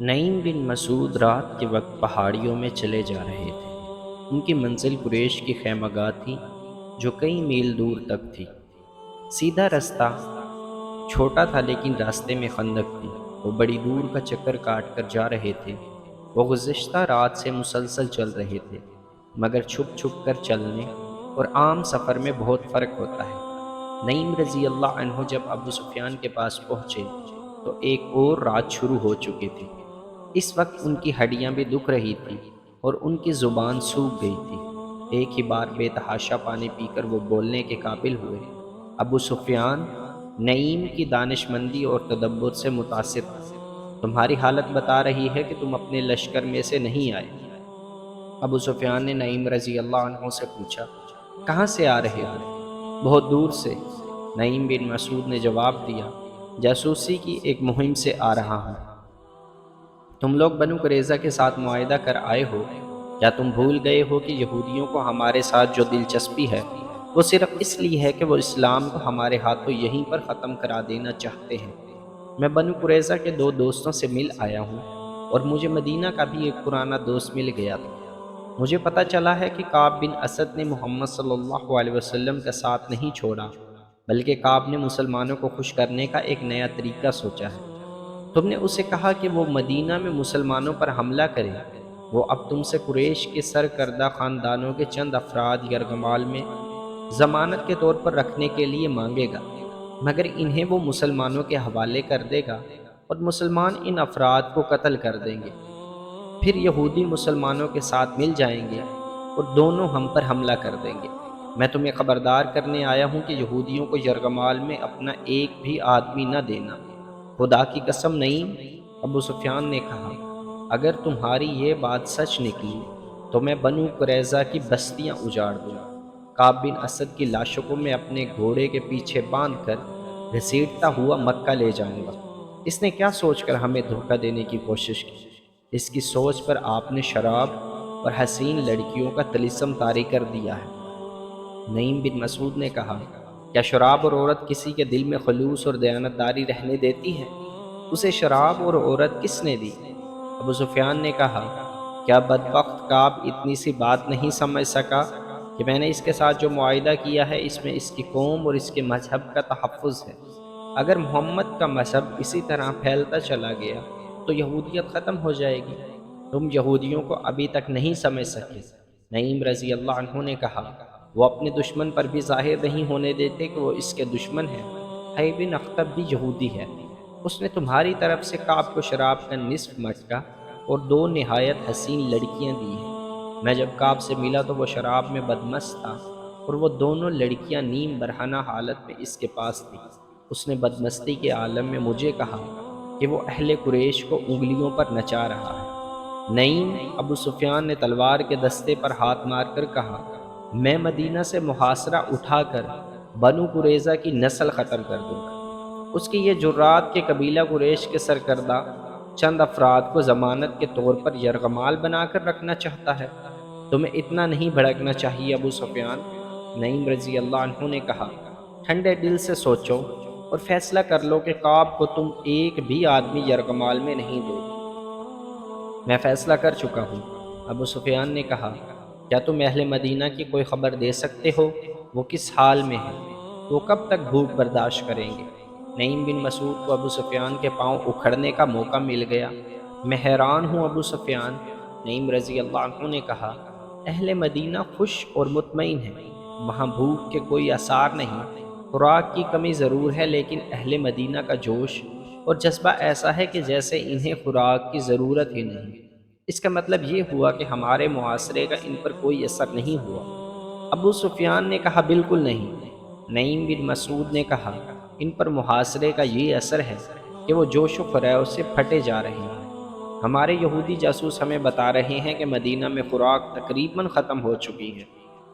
نعیم بن مسعود رات کے وقت پہاڑیوں میں چلے جا رہے تھے۔ ان کی منزل قریش کی خیمہ گاہ تھی جو کئی میل دور تک تھی۔ سیدھا رستہ چھوٹا تھا لیکن راستے میں خندق تھی۔ وہ بڑی دور کا چکر کاٹ کر جا رہے تھے۔ وہ گزشتہ رات سے مسلسل چل رہے تھے، مگر چھپ چھپ کر چلنے اور عام سفر میں بہت فرق ہوتا ہے۔ نعیم رضی اللہ عنہ جب ابو سفیان کے پاس پہنچے تو ایک اور رات شروع ہو چکی تھی۔ اس وقت ان کی ہڈیاں بھی دکھ رہی تھی اور ان کی زبان سوکھ گئی تھی۔ ایک ہی بار بے تحاشا پانی پی کر وہ بولنے کے قابل ہوئے۔ ابو سفیان نعیم کی دانش مندی اور تدبر سے متاثر تھا۔ تمہاری حالت بتا رہی ہے کہ تم اپنے لشکر میں سے نہیں آئے۔ ابو سفیان نے نعیم رضی اللہ عنہ سے پوچھا، کہاں سے آ رہے ہو؟ بہت دور سے، نعیم بن مسعود نے جواب دیا، جاسوسی کی ایک مہم سے آ رہا ہوں۔ تم لوگ بنو قریظہ کے ساتھ معاہدہ کر آئے ہو، یا تم بھول گئے ہو کہ یہودیوں کو ہمارے ساتھ جو دلچسپی ہے وہ صرف اس لیے ہے کہ وہ اسلام کو ہمارے ہاتھوں یہیں پر ختم کرا دینا چاہتے ہیں۔ میں بنو قریظہ کے دو دوستوں سے مل آیا ہوں، اور مجھے مدینہ کا بھی ایک پرانا دوست مل گیا تھا۔ مجھے پتہ چلا ہے کہ کعب بن اسد نے محمد صلی اللہ علیہ وسلم کا ساتھ نہیں چھوڑا، بلکہ کعب نے مسلمانوں کو خوش کرنے کا ایک نیا طریقہ سوچا ہے۔ تم نے اسے کہا کہ وہ مدینہ میں مسلمانوں پر حملہ کرے۔ وہ اب تم سے قریش کے سرکردہ خاندانوں کے چند افراد یرغمال میں ضمانت کے طور پر رکھنے کے لیے مانگے گا، مگر انہیں وہ مسلمانوں کے حوالے کر دے گا اور مسلمان ان افراد کو قتل کر دیں گے۔ پھر یہودی مسلمانوں کے ساتھ مل جائیں گے اور دونوں ہم پر حملہ کر دیں گے۔ میں تمہیں خبردار کرنے آیا ہوں کہ یہودیوں کو یرغمال میں اپنا ایک بھی آدمی نہ دینا۔ خدا کی قسم نعیم، ابو سفیان نے کہا، اگر تمہاری یہ بات سچ نکلی تو میں بنو قریظہ کی بستیاں اجاڑ دوں گا۔ کعب بن اسد کی لاشوں کو میں اپنے گھوڑے کے پیچھے باندھ کر گھسیٹتا ہوا مکہ لے جاؤں گا۔ اس نے کیا سوچ کر ہمیں دھوکہ دینے کی کوشش کی؟ اس کی سوچ پر آپ نے شراب اور حسین لڑکیوں کا طلسم طاری کر دیا ہے۔ نعیم بن مسعود نے کہا، کیا شراب اور عورت کسی کے دل میں خلوص اور دیانتداری رہنے دیتی ہے؟ اسے شراب اور عورت کس نے دی؟ ابو سفیان نے کہا، کیا بدبخت کعب اتنی سی بات نہیں سمجھ سکا کہ میں نے اس کے ساتھ جو معاہدہ کیا ہے اس میں اس کی قوم اور اس کے مذہب کا تحفظ ہے۔ اگر محمد کا مذہب اسی طرح پھیلتا چلا گیا تو یہودیت ختم ہو جائے گی۔ تم یہودیوں کو ابھی تک نہیں سمجھ سکے۔ نعیم رضی اللہ عنہ نے کہا، وہ اپنے دشمن پر بھی ظاہر نہیں ہونے دیتے کہ وہ اس کے دشمن ہیں۔ حی بن اخطب بھی یہودی ہے۔ اس نے تمہاری طرف سے کعب کو شراب کا نصف مٹکا اور دو نہایت حسین لڑکیاں دی ہیں۔ میں جب کعب سے ملا تو وہ شراب میں بدمست تھا اور وہ دونوں لڑکیاں نیم برہنہ حالت میں اس کے پاس تھیں۔ اس نے بدمستی کے عالم میں مجھے کہا کہ وہ اہل قریش کو انگلیوں پر نچا رہا ہے۔ نعیم، ابو سفیان نے تلوار کے دستے پر ہاتھ مار کر کہا، میں مدینہ سے محاصرہ اٹھا کر بنو قریظہ کی نسل ختم کر دوں گا۔ اس کی یہ جرات کہ قبیلہ قریش کے سرکردہ چند افراد کو ضمانت کے طور پر یرغمال بنا کر رکھنا چاہتا ہے۔ تمہیں اتنا نہیں بھڑکنا چاہیے ابو سفیان، نعیم رضی اللہ عنہ نے کہا۔ ٹھنڈے دل سے سوچو اور فیصلہ کر لو کہ کعب کو تم ایک بھی آدمی یرغمال میں نہیں دو گے۔ میں فیصلہ کر چکا ہوں، ابو سفیان نے کہا۔ کیا تم اہل مدینہ کی کوئی خبر دے سکتے ہو؟ وہ کس حال میں ہیں؟ وہ کب تک بھوک برداشت کریں گے؟ نعیم بن مسعود کو ابو سفیان کے پاؤں اکھڑنے کا موقع مل گیا۔ میں حیران ہوں ابو سفیان، نعیم رضی اللہ عنہ نے کہا، اہل مدینہ خوش اور مطمئن ہیں۔ وہاں بھوک کے کوئی آثار نہیں۔ خوراک کی کمی ضرور ہے، لیکن اہل مدینہ کا جوش اور جذبہ ایسا ہے کہ جیسے انہیں خوراک کی ضرورت ہی نہیں۔ اس کا مطلب یہ ہوا کہ ہمارے معاشرے کا ان پر کوئی اثر نہیں ہوا۔ ابو سفیان نے کہا، بالکل نہیں۔ نعیم بن مسعود نے کہا، ان پر محاصرے کا یہ اثر ہے کہ وہ جوش و خروش سے پھٹے جا رہے ہیں۔ ہمارے یہودی جاسوس ہمیں بتا رہے ہیں کہ مدینہ میں خوراک تقریباً ختم ہو چکی ہے۔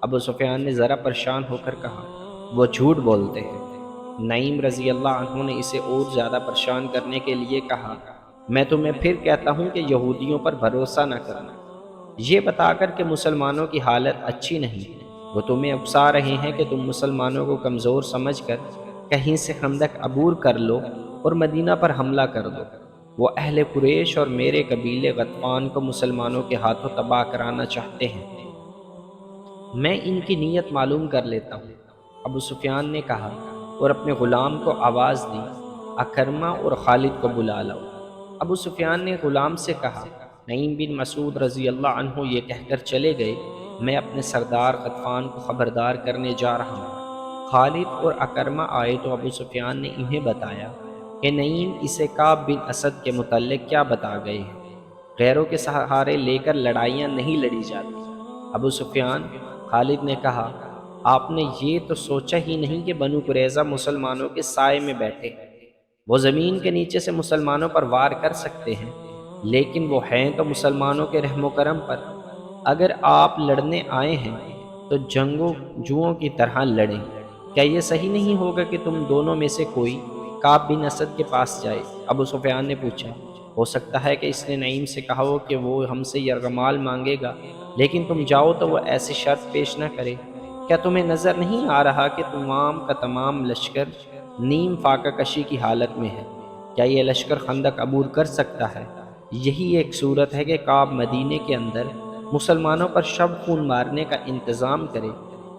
ابو سفیان نے ذرا پریشان ہو کر کہا، وہ جھوٹ بولتے ہیں۔ نعیم رضی اللہ عنہ نے اسے اور زیادہ پریشان کرنے کے لیے کہا، میں تمہیں پھر کہتا ہوں کہ یہودیوں پر بھروسہ نہ کرنا، یہ بتا کر کہ مسلمانوں کی حالت اچھی نہیں۔ وہ تمہیں اکسا رہے ہیں کہ تم مسلمانوں کو کمزور سمجھ کر کہیں سے خندق عبور کر لو اور مدینہ پر حملہ کر دو۔ وہ اہل قریش اور میرے قبیلے غطفان کو مسلمانوں کے ہاتھوں تباہ کرانا چاہتے ہیں، میں ان کی نیت معلوم کر لیتا ہوں۔ ابو سفیان نے کہا اور اپنے غلام کو آواز دی، اکرمہ اور خالد کو بلا لاؤ۔ ابو سفیان نے غلام سے کہا، نعیم بن مسعود رضی اللہ عنہ یہ کہہ کر چلے گئے، میں اپنے سردار غطفان کو خبردار کرنے جا رہا ہوں۔ خالد اور اکرمہ آئے تو ابو سفیان نے انہیں بتایا کہ نعیم اسے کعب بن اسد کے متعلق کیا بتا گئے ہیں۔ غیروں کے سہارے لے کر لڑائیاں نہیں لڑی جاتی۔ ابو سفیان، خالد نے کہا، آپ نے یہ تو سوچا ہی نہیں کہ بنو قریظہ مسلمانوں کے سائے میں بیٹھے ہیں۔ وہ زمین کے نیچے سے مسلمانوں پر وار کر سکتے ہیں، لیکن وہ ہیں تو مسلمانوں کے رحم و کرم پر۔ اگر آپ لڑنے آئے ہیں تو جنگوں جوؤں کی طرح لڑیں۔ کیا یہ صحیح نہیں ہوگا کہ تم دونوں میں سے کوئی کعب بن اسد کے پاس جائے؟ ابو سفیان نے پوچھا، ہو سکتا ہے کہ اس نے نعیم سے کہا ہو کہ وہ ہم سے یرغمال مانگے گا، لیکن تم جاؤ تو وہ ایسی شرط پیش نہ کرے۔ کیا تمہیں نظر نہیں آ رہا کہ تمام کا تمام لشکر نیم فاقہ کشی کی حالت میں ہے؟ کیا یہ لشکر خندق عبور کر سکتا ہے؟ یہی ایک صورت ہے کہ کعب مدینے کے اندر مسلمانوں پر شب خون مارنے کا انتظام کرے۔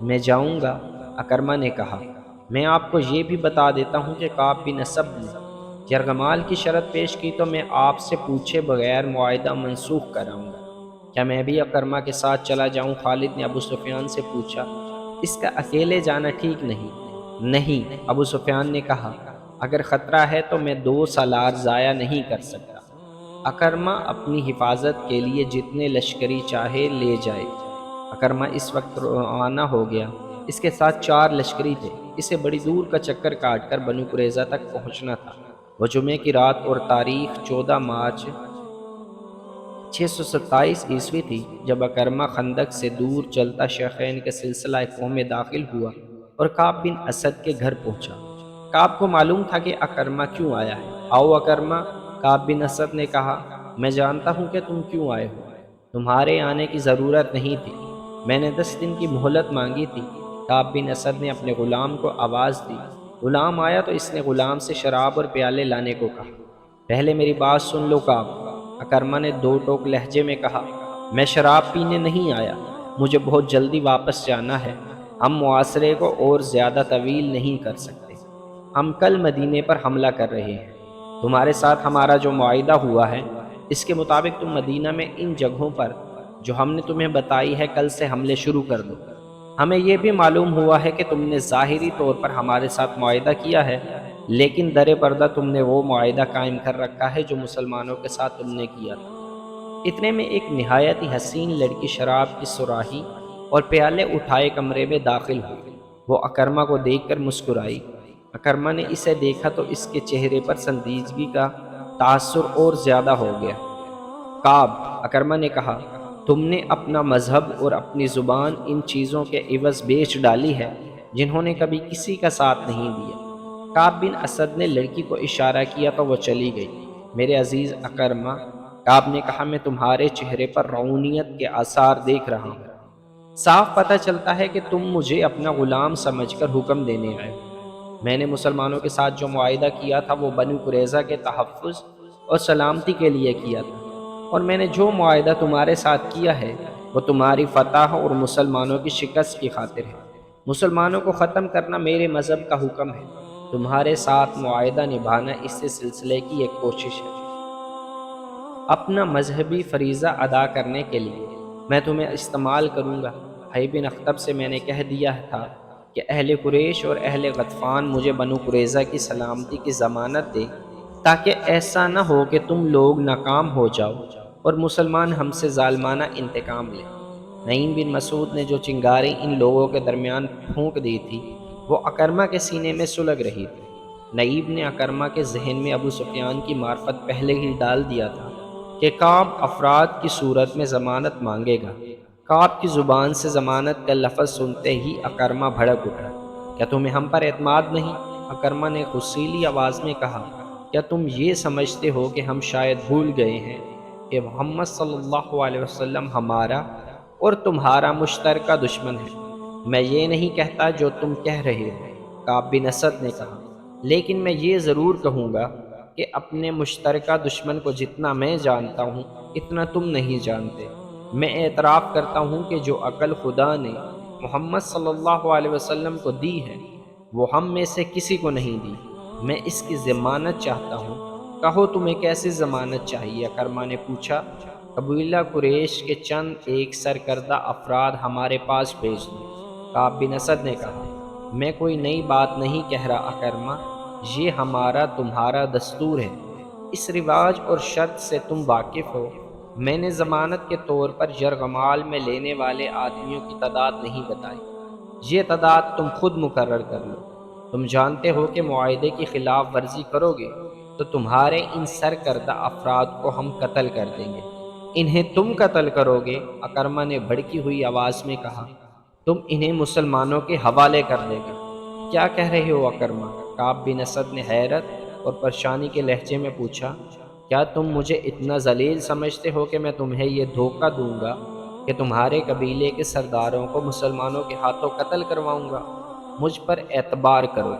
میں جاؤں گا، اکرمہ نے کہا۔ میں آپ کو یہ بھی بتا دیتا ہوں کہ کعب بن اسد نے یرغمال کی شرط پیش کی تو میں آپ سے پوچھے بغیر معاہدہ منسوخ کراؤں گا۔ کیا میں بھی اکرمہ کے ساتھ چلا جاؤں؟ خالد نے ابو سفیان سے پوچھا۔ اس کا اکیلے جانا ٹھیک نہیں۔ نہیں، ابو سفیان نے کہا، اگر خطرہ ہے تو میں 2 سالار ضائع نہیں کر سکتا۔ اکرمہ اپنی حفاظت کے لیے جتنے لشکری چاہے لے جائے۔ اکرمہ اس وقت روانہ ہو گیا۔ اس کے ساتھ 4 لشکری تھے۔ اسے بڑی دور کا چکر کاٹ کر بنو قریظہ تک پہنچنا تھا۔ وہ جمعے کی رات اور تاریخ 14 مارچ 627 عیسوی تھی جب اکرمہ خندق سے دور چلتا شیخین کے سلسلہ قوم میں داخل ہوا اور کعب بن اسد کے گھر پہنچا۔ کعب کو معلوم تھا کہ اکرمہ کیوں آیا ہے۔ آؤ اکرمہ، کعب بن اسد نے کہا، میں جانتا ہوں کہ تم کیوں آئے ہو۔ تمہارے آنے کی ضرورت نہیں تھی، میں نے 10 دن کی مہلت مانگی تھی۔ کعب بن اسد نے اپنے غلام کو آواز دی۔ غلام آیا تو اس نے غلام سے شراب اور پیالے لانے کو کہا۔ پہلے میری بات سن لو کعب، اکرمہ نے 2 ٹوک لہجے میں کہا، میں شراب پینے نہیں آیا، مجھے بہت جلدی واپس جانا ہے۔ ہم معاشرے کو اور زیادہ طویل نہیں کر سکتے۔ ہم کل مدینے پر حملہ کر رہے ہیں۔ تمہارے ساتھ ہمارا جو معاہدہ ہوا ہے اس کے مطابق تم مدینہ میں ان جگہوں پر جو ہم نے تمہیں بتائی ہے کل سے حملے شروع کر دو۔ ہمیں یہ بھی معلوم ہوا ہے کہ تم نے ظاہری طور پر ہمارے ساتھ معاہدہ کیا ہے، لیکن در پردہ تم نے وہ معاہدہ قائم کر رکھا ہے جو مسلمانوں کے ساتھ تم نے کیا تھا۔ اتنے میں ایک نہایت ہی حسین لڑکی شراب کی سراہی اور پیالے اٹھائے کمرے میں داخل ہوئی۔ وہ اکرمہ کو دیکھ کر مسکرائی۔ اکرمہ نے اسے دیکھا تو اس کے چہرے پر سنجیدگی کا تاثر اور زیادہ ہو گیا۔ کعب، اکرمہ نے کہا، تم نے اپنا مذہب اور اپنی زبان ان چیزوں کے عوض بیچ ڈالی ہے جنہوں نے کبھی کسی کا ساتھ نہیں دیا۔ کعب بن اسد نے لڑکی کو اشارہ کیا تو وہ چلی گئی۔ میرے عزیز اکرمہ، کعب نے کہا، میں تمہارے چہرے پر رعونیت کے آثار دیکھ رہا ہوں۔ صاف پتہ چلتا ہے کہ تم مجھے اپنا غلام سمجھ کر حکم دینے آئے ہو۔ میں نے مسلمانوں کے ساتھ جو معاہدہ کیا تھا وہ بنو قریظہ کے تحفظ اور سلامتی کے لیے کیا تھا، اور میں نے جو معاہدہ تمہارے ساتھ کیا ہے وہ تمہاری فتح اور مسلمانوں کی شکست کی خاطر ہے۔ مسلمانوں کو ختم کرنا میرے مذہب کا حکم ہے۔ تمہارے ساتھ معاہدہ نبھانا اس سلسلے کی ایک کوشش ہے۔ اپنا مذہبی فریضہ ادا کرنے کے لیے میں تمہیں استعمال کروں گا۔ حی بن اخطب سے میں نے کہہ دیا تھا کہ اہل قریش اور اہل غطفان مجھے بنو قریظہ کی سلامتی کی ضمانت دے، تاکہ ایسا نہ ہو کہ تم لوگ ناکام ہو جاؤ اور مسلمان ہم سے ظالمانہ انتقام لیں۔ نعیم بن مسعود نے جو چنگاری ان لوگوں کے درمیان پھونک دی تھی وہ اکرمہ کے سینے میں سلگ رہی تھی۔ نعیم نے اکرمہ کے ذہن میں ابو سفیان کی معرفت پہلے ہی ڈال دیا تھا کہ کعب افراد کی صورت میں ضمانت مانگے گا۔ کعب کی زبان سے ضمانت کا لفظ سنتے ہی اکرمہ بھڑک اٹھا۔ کیا تمہیں ہم پر اعتماد نہیں؟ اکرمہ نے غصیلی آواز میں کہا، کیا تم یہ سمجھتے ہو کہ ہم شاید بھول گئے ہیں کہ محمد صلی اللہ علیہ وسلم ہمارا اور تمہارا مشترکہ دشمن ہے؟ میں یہ نہیں کہتا جو تم کہہ رہے ہو، کعب بن اسد نے کہا، لیکن میں یہ ضرور کہوں گا کہ اپنے مشترکہ دشمن کو جتنا میں جانتا ہوں اتنا تم نہیں جانتے۔ میں اعتراف کرتا ہوں کہ جو عقل خدا نے محمد صلی اللہ علیہ وسلم کو دی ہے وہ ہم میں سے کسی کو نہیں دی۔ میں اس کی ضمانت چاہتا ہوں۔ کہو تمہیں کیسی ضمانت چاہیے؟ اکرمہ نے پوچھا۔ قبیلہ قریش کے چند ایک سرکردہ افراد ہمارے پاس بھیج دو، کعب بن اسد نے کہا۔ میں کوئی نئی بات نہیں کہہ رہا اکرمہ، یہ ہمارا تمہارا دستور ہے، اس رواج اور شرط سے تم واقف ہو۔ میں نے ضمانت کے طور پر یرغمال میں لینے والے آدمیوں کی تعداد نہیں بتائی، یہ تعداد تم خود مقرر کر لو۔ تم جانتے ہو کہ معاہدے کی خلاف ورزی کرو گے تو تمہارے ان سرکردہ افراد کو ہم قتل کر دیں گے۔ انہیں تم قتل کرو گے؟ اکرمہ نے بھڑکی ہوئی آواز میں کہا۔ تم انہیں مسلمانوں کے حوالے کر دے گا؟ کیا کہہ رہے ہو اکرمہ؟ کعب بن اسد نے حیرت اور پریشانی کے لہجے میں پوچھا۔ کیا تم مجھے اتنا ذلیل سمجھتے ہو کہ میں تمہیں یہ دھوکہ دوں گا کہ تمہارے قبیلے کے سرداروں کو مسلمانوں کے ہاتھوں قتل کرواؤں گا؟ مجھ پر اعتبار کرو،